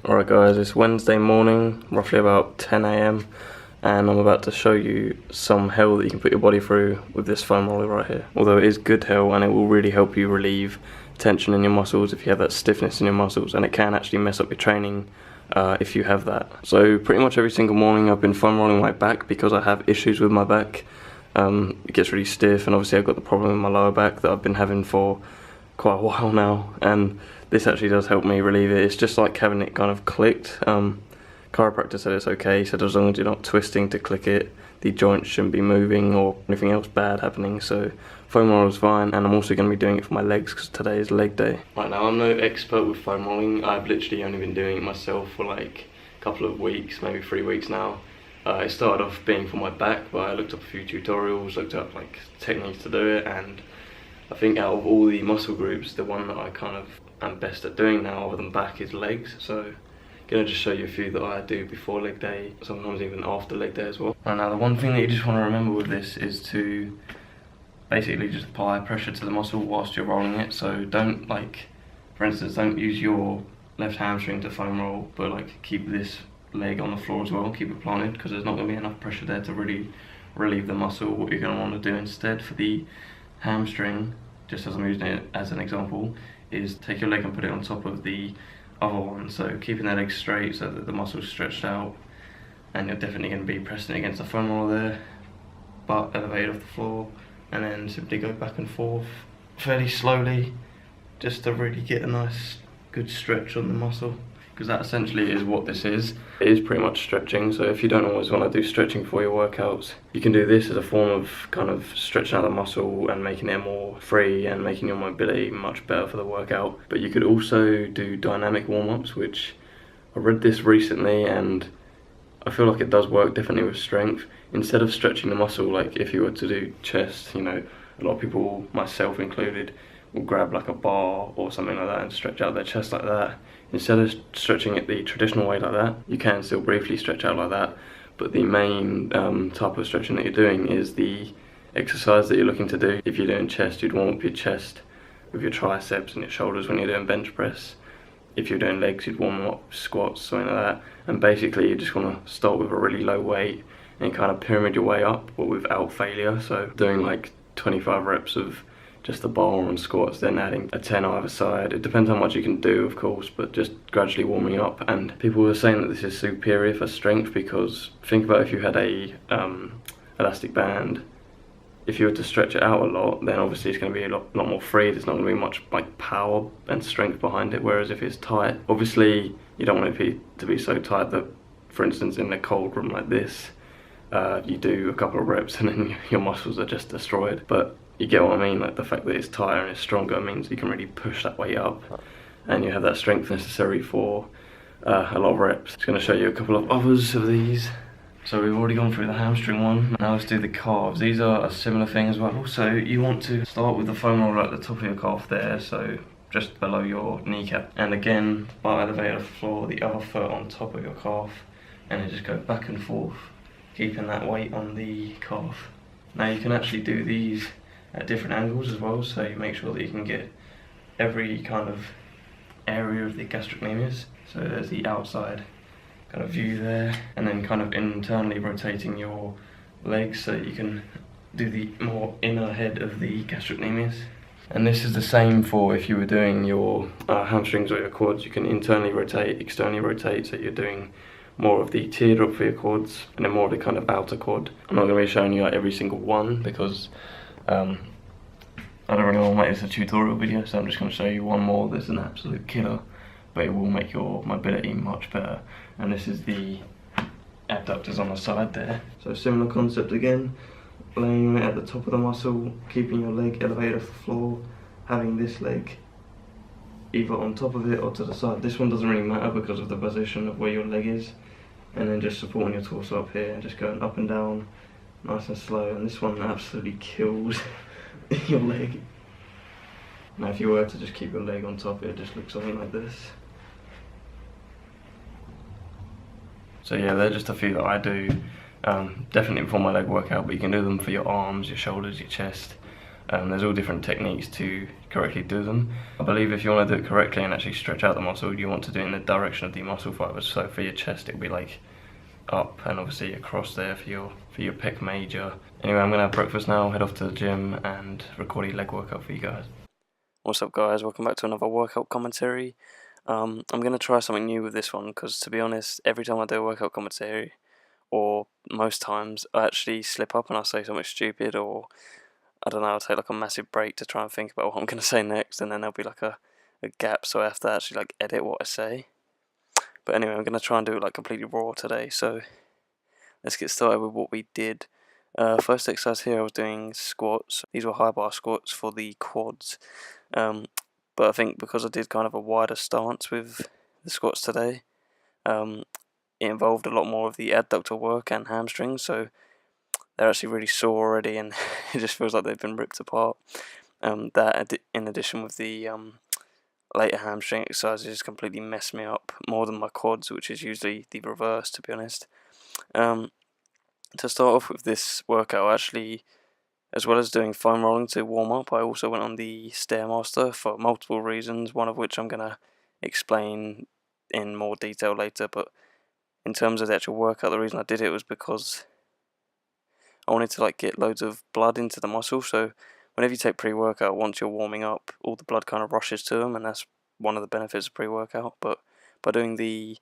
Alright guys, it's Wednesday morning, roughly about 10 AM, and I'm about to show you some hell that you can put your body through with this foam roller right here. Although it is good hell and it will really help you relieve tension in your muscles if you have that stiffness in your muscles, and it can actually mess up your training if you have that. So pretty much every single morning I've been foam rolling my back because I have issues with my back. It gets really stiff, and obviously I've got the problem in my lower back that I've been having for quite a while now, and this actually does help me relieve it. It's just like having it kind of clicked. Chiropractor said it's okay. He said as long as you're not twisting to click it, the joints shouldn't be moving or anything else bad happening. So foam roller is fine, and I'm also going to be doing it for my legs because today is leg day. Right now, I'm no expert with foam rolling. I've literally only been doing it myself for like a couple of weeks, maybe 3 weeks now. It started off being for my back, but I looked up a few tutorials, looked up like techniques to do it, and I think out of all the muscle groups, the one that I kind of am best at doing now other than back is legs. So I'm gonna just show you a few that I do before leg day, sometimes even after leg day as well. Right now, the one thing that you just want to remember with this is to basically just apply pressure to the muscle whilst you're rolling it. So don't, like, for instance, don't use your left hamstring to foam roll, but like keep this leg on the floor as well, keep it planted, because there's not going to be enough pressure there to really relieve the muscle. What you're going to want to do instead for the hamstring, just as I'm using it as an example, is take your leg and put it on top of the other one, so keeping the leg straight so that the muscle's stretched out, and you're definitely going to be pressing against the foam roller there, butt elevated off the floor, and then simply go back and forth fairly slowly just to really get a nice good stretch on the muscle, because that essentially is what this is. It is pretty much stretching. So if you don't always want to do stretching for your workouts, you can do this as a form of kind of stretching out the muscle and making it more free and making your mobility much better for the workout. But you could also do dynamic warm-ups, which I read this recently and I feel like it does work definitely with strength. Instead of stretching the muscle, like if you were to do chest, you know, a lot of people, myself included, will grab like a bar or something like that and stretch out their chest like that. Instead of stretching it the traditional way like that, you can still briefly stretch out like that, but the main type of stretching that you're doing is the exercise that you're looking to do. If you're doing chest, you'd warm up your chest with your triceps and your shoulders when you're doing bench press. If you're doing legs, you'd warm up squats, something like that. And basically you just want to start with a really low weight and kind of pyramid your way up, but without failure. So doing like 25 reps of just the bar and squats, then adding a 10 either side. It depends how much you can do, of course, but just gradually warming up. And people were saying that this is superior for strength, because think about if you had a elastic band, if you were to stretch it out a lot, then obviously it's going to be a lot more free. There's not going to be much like power and strength behind it. Whereas if it's tight, obviously you don't want it to be so tight that, for instance, in a cold room like this, you do a couple of reps and then your muscles are just destroyed. But you get what I mean, like the fact that it's tighter and it's stronger means you can really push that weight up and you have that strength necessary for a lot of reps. Just going to show you a couple of others of these. So we've already gone through the hamstring one, now let's do the calves. These are a similar thing as well. So you want to start with the foam roller at the top of your calf there, so just below your kneecap. And again, butt elevated off the floor, the other foot on top of your calf, and then just go back and forth, keeping that weight on the calf. Now you can actually do these at different angles as well, so you make sure that you can get every kind of area of the gastrocnemius. So there's the outside kind of view there, and then kind of internally rotating your legs so you can do the more inner head of the gastrocnemius. And this is the same for if you were doing your hamstrings or your quads. You can internally rotate, externally rotate, so you're doing more of the teardrop for your quads and then more of the kind of outer quad. I'm not going to be showing you like every single one because I don't really want to make this a tutorial video, so I'm just going to show you one more that's an absolute killer, but it will make your mobility much better. And this is the abductors on the side there. So similar concept again, laying it at the top of the muscle, keeping your leg elevated off the floor, having this leg either on top of it or to the side. This one doesn't really matter because of the position of where your leg is, and then just supporting your torso up here and just going up and down nice and slow. And this one absolutely kills your leg. Now if you were to just keep your leg on top, it just looks something like this. So yeah, they're just a few that I do, definitely before my leg workout, but you can do them for your arms, your shoulders, your chest, There's all different techniques to correctly do them. I believe if you want to do it correctly and actually stretch out the muscle, you want to do it in the direction of the muscle fibers. So for your chest, it'll be like up and obviously across there for your pec major. Anyway, I'm gonna have breakfast now, head off to the gym and record a leg workout for you guys. What's up guys, welcome back to another workout commentary. I'm gonna try something new with this one because, to be honest, every time I do a workout commentary, or most times, I actually slip up and I say something stupid, or I don't know, I'll take like a massive break to try and think about what I'm gonna say next, and then there'll be like a gap, so I have to actually like edit what I say. But anyway, I'm gonna try and do it like completely raw today, so let's get started with what we did. First exercise here, I was doing squats. These were high bar squats for the quads. But I think because I did kind of a wider stance with the squats today, it involved a lot more of the adductor work and hamstrings, so they're actually really sore already, and it just feels like they've been ripped apart. That in addition with the later hamstring exercises just completely messed me up more than my quads, which is usually the reverse, to be honest. To start off with this workout, actually, as well as doing foam rolling to warm up, I also went on the Stairmaster for multiple reasons, one of which I'm going to explain in more detail later. But in terms of the actual workout, the reason I did it was because I wanted to like get loads of blood into the muscle. So whenever you take pre-workout, once you're warming up, all the blood kind of rushes to them, and that's one of the benefits of pre-workout. But by doing the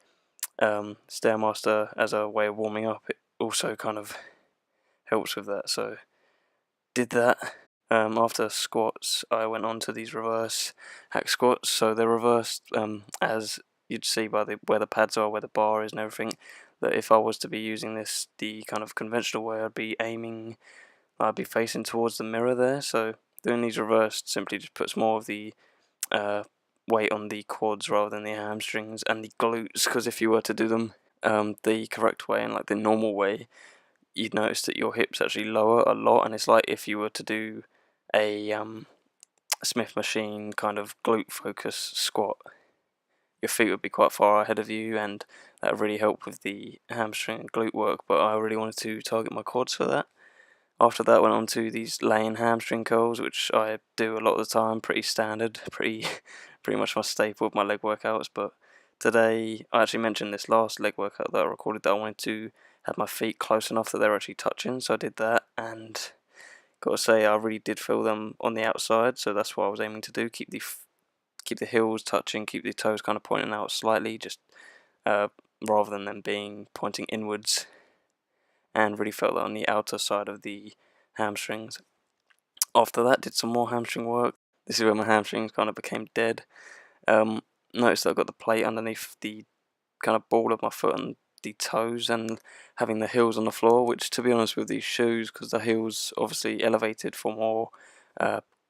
Stairmaster as a way of warming up, it also kind of helps with that. So did that. After squats, I went on to these reverse hack squats. So they're reversed as you'd see by where the pads are, where the bar is and everything. That if I was to be using this the kind of conventional way, I'd be facing towards the mirror there. So doing these reversed simply just puts more of the weight on the quads rather than the hamstrings and the glutes, because if you were to do them the correct way and like the normal way, you'd notice that your hips actually lower a lot, and it's like if you were to do a Smith machine kind of glute focus squat, your feet would be quite far ahead of you, and that would really help with the hamstring and glute work. But I really wanted to target my quads for that. After that, went on to these laying hamstring curls, which I do a lot of the time, pretty standard, pretty much my staple of my leg workouts. But today, I actually mentioned this last leg workout that I recorded that I wanted to have my feet close enough that they're actually touching, so I did that, and gotta say I really did feel them on the outside, so that's what I was aiming to do, keep the heels touching, keep the toes kind of pointing out slightly, just rather than them being pointing inwards, and really felt that on the outer side of the hamstrings. After that, did some more hamstring work. This is where my hamstrings kind of became dead. Noticed that I've got the plate underneath the kind of ball of my foot and the toes, and having the heels on the floor, which, to be honest, with these shoes, because the heels obviously elevated for more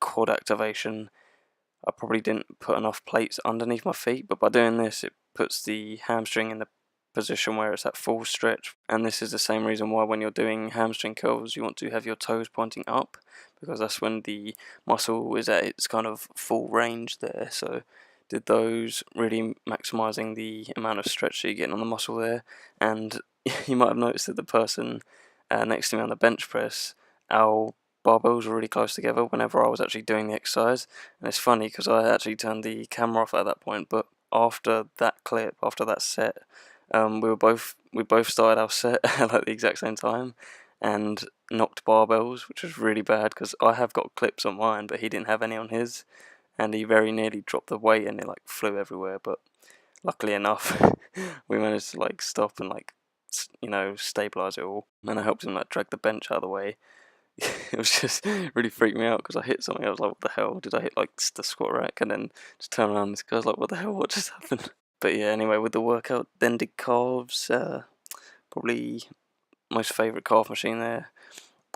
quad activation, I probably didn't put enough plates underneath my feet. But by doing this, it puts the hamstring in the position where it's at full stretch, and this is the same reason why when you're doing hamstring curls you want to have your toes pointing up, because that's when the muscle is at its kind of full range there. So did those, really maximizing the amount of stretch that you're getting on the muscle there. And you might have noticed that the person next to me on the bench press, our barbells were really close together whenever I was actually doing the exercise. And it's funny because I actually turned the camera off at that point, but after that clip, after that set, we both started our set at like the exact same time and knocked barbells, which was really bad because I have got clips on mine, but he didn't have any on his, and he very nearly dropped the weight and it like flew everywhere. But luckily enough, we managed to like stop and like stabilize it all, and I helped him like drag the bench out of the way. It was just really freaked me out because I hit something. I was like, what the hell? Did I hit like the squat rack? And then just turn around and this guy's like, what the hell? What just happened? But yeah, anyway, with the workout, then did calves. Probably most favourite calf machine there.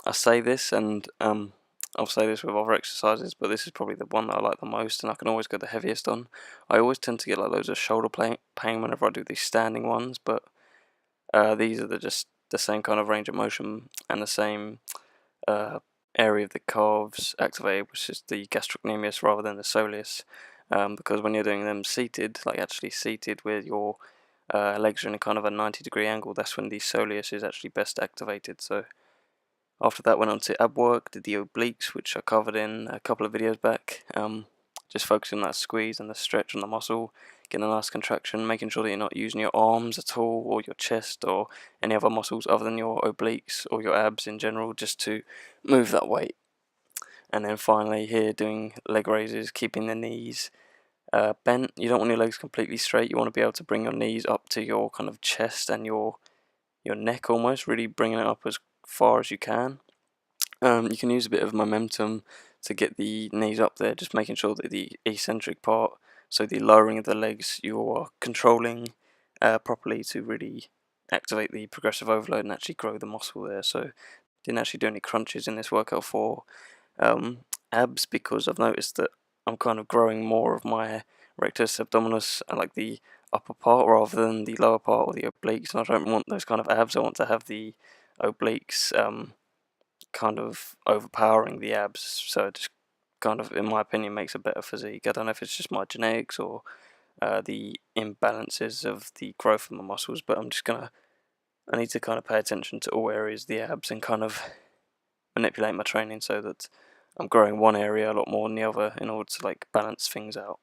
I say this, and I'll say this with other exercises, but this is probably the one that I like the most, and I can always go the heaviest on. I always tend to get like loads of shoulder pain whenever I do these standing ones, but these are just the same kind of range of motion and the same area of the calves activated, which is the gastrocnemius rather than the soleus. Because when you're doing them seated, like actually seated with your legs are in a kind of a 90-degree angle, that's when the soleus is actually best activated. So After that, went on to ab work, did the obliques, which I covered in a couple of videos back. Just focusing on that squeeze and the stretch on the muscle, getting a nice contraction, making sure that you're not using your arms at all, or your chest, or any other muscles other than your obliques or your abs in general, just to move that weight. And then finally here, doing leg raises, keeping the knees bent. You don't want your legs completely straight. You want to be able to bring your knees up to your kind of chest and your neck almost, really bringing it up as far as you can. You can use a bit of momentum to get the knees up there, just making sure that the eccentric part, so the lowering of the legs, you're controlling properly to really activate the progressive overload and actually grow the muscle there. So didn't actually do any crunches in this workout for abs, because I've noticed that I'm kind of growing more of my rectus abdominis and like the upper part rather than the lower part or the obliques, and I don't want those kind of abs. I want to have the obliques kind of overpowering the abs, so it just kind of, in my opinion, makes a better physique. I don't know if it's just my genetics or the imbalances of the growth of my muscles, but I need to kind of pay attention to all areas of the abs and kind of manipulate my training so that I'm growing one area a lot more than the other in order to like balance things out.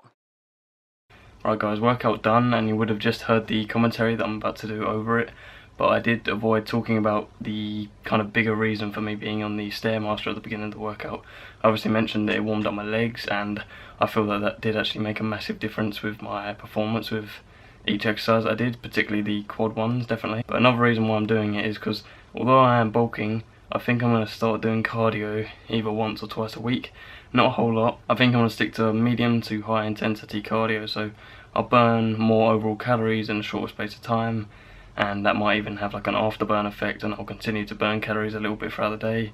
Right guys, workout done, and you would have just heard the commentary that I'm about to do over it, but I did avoid talking about the kind of bigger reason for me being on the Stairmaster at the beginning of the workout. I obviously mentioned that it warmed up my legs, and I feel that that did actually make a massive difference with my performance with each exercise I did, particularly the quad ones, definitely. But another reason why I'm doing it is because although I am bulking, I think I'm going to start doing cardio either once or twice a week. Not a whole lot. I think I'm going to stick to medium to high intensity cardio, so I'll burn more overall calories in a shorter space of time, and that might even have like an afterburn effect, and I'll continue to burn calories a little bit throughout the day.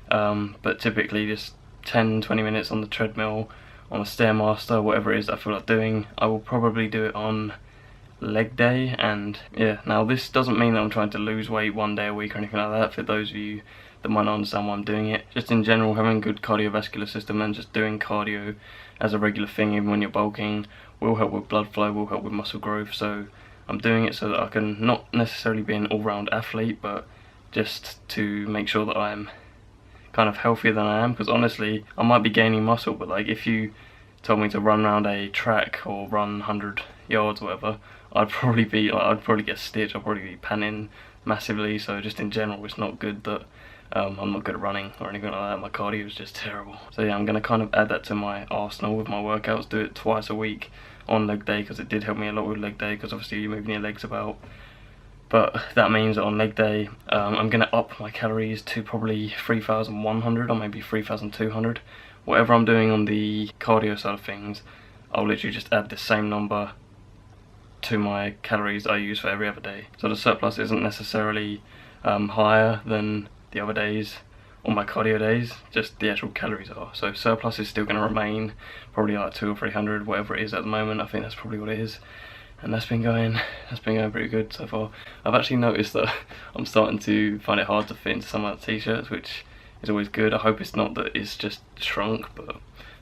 But typically just 10-20 minutes on the treadmill, on the Stairmaster, whatever it is I feel like doing. I will probably do it on leg day, and yeah, now this doesn't mean that I'm trying to lose weight one day a week or anything like that, for those of you that might not understand why I'm doing it. Just in general, having a good cardiovascular system and just doing cardio as a regular thing even when you're bulking will help with blood flow, will help with muscle growth. So I'm doing it so that I can not necessarily be an all-round athlete, but just to make sure that I'm kind of healthier than I am, because honestly I might be gaining muscle, but like if you told me to run around a track or run 100 yards or whatever, I'd probably get stitched, I'd probably be panting massively. So just in general, it's not good that I'm not good at running or anything like that. My cardio is just terrible. So yeah, I'm going to kind of add that to my arsenal with my workouts, do it twice a week on leg day, because it did help me a lot with leg day, because obviously you're moving your legs about. But that means that on leg day, I'm going to up my calories to probably 3,100 or maybe 3,200. Whatever I'm doing on the cardio side of things, I'll literally just add the same number to my calories I use for every other day. So the surplus isn't necessarily higher than the other days on my cardio days, just the actual calories are. So surplus is still going to remain probably like 200 or 300, whatever it is at the moment. I think that's probably what it is, and that's been going pretty good so far. I've actually noticed that I'm starting to find it hard to fit into some of the t-shirts, which is always good. I hope it's not that it's just shrunk, but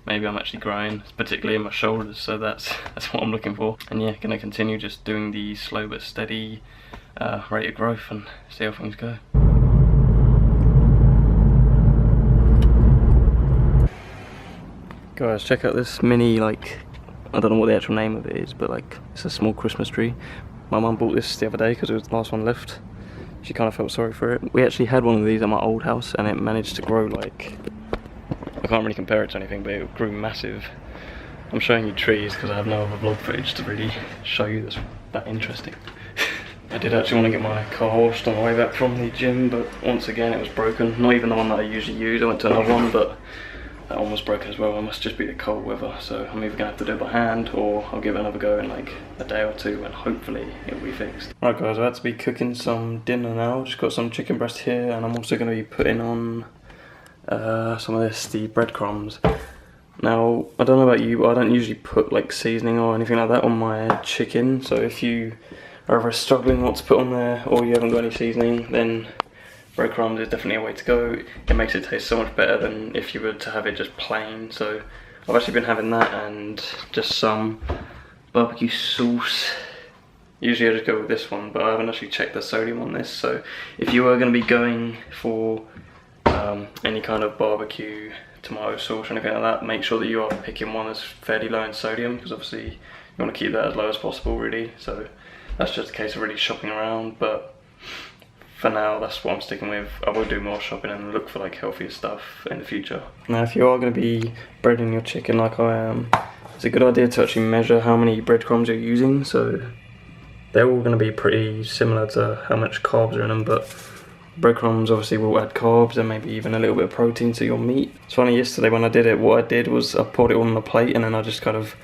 maybe I'm actually growing, particularly in my shoulders, so that's what I'm looking for. And yeah, gonna continue just doing the slow but steady rate of growth and see how things go. Guys, check out this mini, like, I don't know what the actual name of it is, but like, it's a small Christmas tree. My mum bought this the other day because it was the last one left. She kind of felt sorry for it. We actually had one of these at my old house, and it managed to grow like, I can't really compare it to anything, but it grew massive. I'm showing you trees because I have no other vlog footage to really show you that's that interesting. I did actually want to get my car washed on the way back from the gym, but once again it was broken. Not even the one that I usually use. I went to another one, but that one was broken as well. It must just be the cold weather, so I'm either going to have to do it by hand, or I'll give it another go in like a day or two and hopefully it'll be fixed. Right guys, I had to be cooking some dinner now. Just got some chicken breast here, and I'm also going to be putting on some of this, the breadcrumbs. Now, I don't know about you, but I don't usually put like seasoning or anything like that on my chicken, so if you are ever struggling what to put on there, or you haven't got any seasoning, then breadcrumbs is definitely a way to go. It makes it taste so much better than if you were to have it just plain. So I've actually been having that and just some barbecue sauce. Usually I just go with this one, but I haven't actually checked the sodium on this, so if you are going to be going for any kind of barbecue, tomato sauce or anything like that, make sure that you are picking one that's fairly low in sodium, because obviously you want to keep that as low as possible really. So that's just a case of really shopping around, but for now that's what I'm sticking with. I will do more shopping and look for like healthier stuff in the future. Now if you are going to be breading your chicken like I am, it's a good idea to actually measure how many breadcrumbs you're using. So they're all going to be pretty similar to how much carbs are in them, but breadcrumbs obviously will add carbs and maybe even a little bit of protein to your meat. It's funny, yesterday when I did it, what I did was I poured it all on a plate and then I just kind of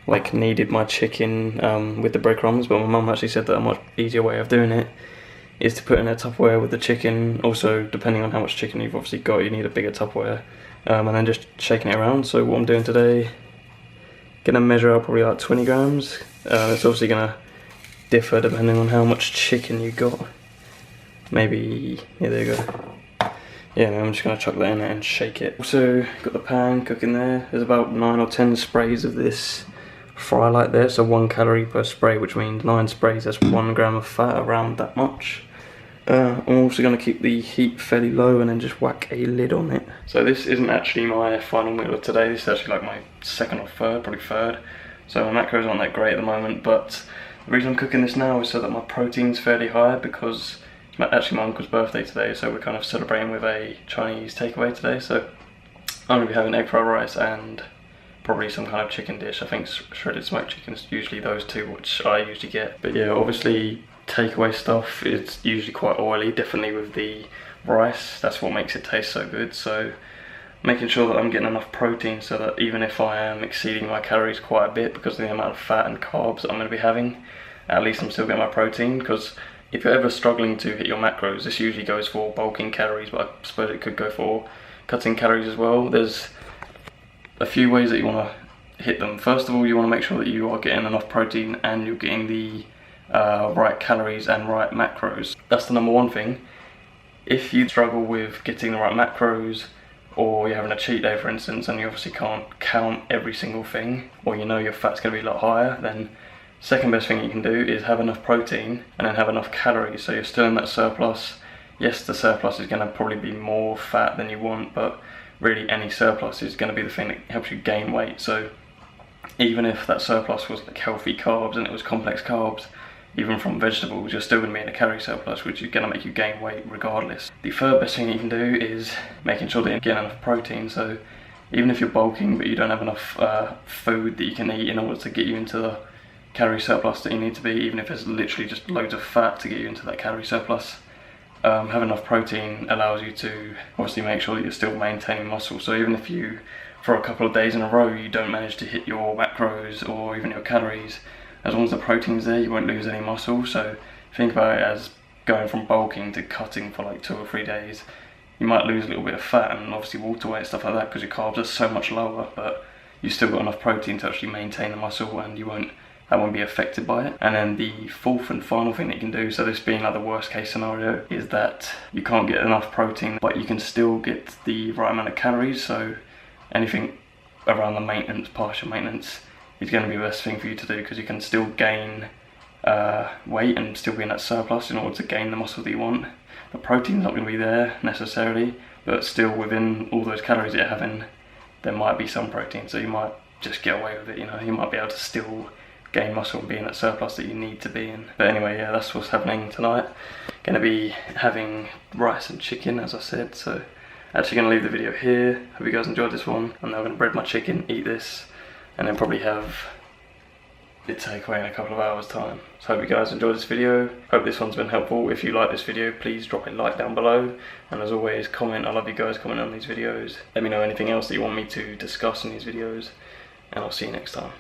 like kneaded my chicken with the breadcrumbs, but my mum actually said that a much easier way of doing it is to put in a Tupperware with the chicken. Also, depending on how much chicken you've obviously got, you need a bigger Tupperware, and then just shaking it around. So what I'm doing today, gonna measure out probably like 20 grams. It's obviously gonna differ depending on how much chicken you got. Maybe, yeah, there you go. Yeah, no, I'm just gonna chuck that in there and shake it. Also, got the pan cooking there. There's about 9 or 10 sprays of this fry light there, so 1 calorie per spray, which means 9 sprays, that's 1 gram of fat, around that much. I'm also going to keep the heat fairly low and then just whack a lid on it. So this isn't actually my final meal of today, this is actually like my second or third, probably third. So my macros aren't that great at the moment, but the reason I'm cooking this now is so that my protein's fairly high, because it's actually my uncle's birthday today, so we're kind of celebrating with a Chinese takeaway today. So I'm going to be having egg fried rice and probably some kind of chicken dish. I think shredded smoked chicken is usually those two which I usually get. But yeah, obviously takeaway stuff is usually quite oily, definitely with the rice. That's what makes it taste so good. So making sure that I'm getting enough protein so that even if I am exceeding my calories quite a bit because of the amount of fat and carbs that I'm going to be having, at least I'm still getting my protein. Because if you're ever struggling to hit your macros, this usually goes for bulking calories, but I suppose it could go for cutting calories as well. There's a few ways that you want to hit them. First of all, you want to make sure that you are getting enough protein and you're getting the right calories and right macros. That's the number one thing. If you struggle with getting the right macros, or you're having a cheat day for instance, and you obviously can't count every single thing, or you know your fat's going to be a lot higher, then second best thing you can do is have enough protein and then have enough calories, so you're still in that surplus. Yes, the surplus is going to probably be more fat than you want, but really any surplus is going to be the thing that helps you gain weight. So even if that surplus was like healthy carbs and it was complex carbs, even from vegetables, you're still going to be in a calorie surplus, which is going to make you gain weight regardless. The third best thing you can do is making sure that you're getting enough protein. So even if you're bulking but you don't have enough food that you can eat in order to get you into the calorie surplus that you need to be, even if it's literally just loads of fat to get you into that calorie surplus, having enough protein allows you to obviously make sure that you're still maintaining muscle. So even if you, for a couple of days in a row, you don't manage to hit your macros or even your calories, as long as the protein's there, you won't lose any muscle. So think about it as going from bulking to cutting for like 2 or 3 days. You might lose a little bit of fat and obviously water weight and stuff like that because your carbs are so much lower, but you've still got enough protein to actually maintain the muscle and that won't be affected by it. And then the fourth and final thing that you can do, so this being like the worst case scenario, is that you can't get enough protein but you can still get the right amount of calories. So anything around the maintenance, partial maintenance, is going to be the best thing for you to do, because you can still gain weight and still be in that surplus in order to gain the muscle that you want. The protein's not going to be there necessarily, but still within all those calories that you're having, there might be some protein, so you might just get away with it. You know, you might be able to still gain muscle and be in that surplus that you need to be in. But anyway, yeah, that's what's happening tonight. Going to be having rice and chicken, as I said. So actually going to leave the video here. Hope you guys enjoyed this one. I'm now going to bread my chicken, eat this, and then probably have it takeaway in a couple of hours time. So hope you guys enjoyed this video. Hope this one's been helpful. If you like this video, please drop a like down below, and as always, comment. I love you guys commenting on these videos. Let me know anything else that you want me to discuss in these videos, and I'll see you next time.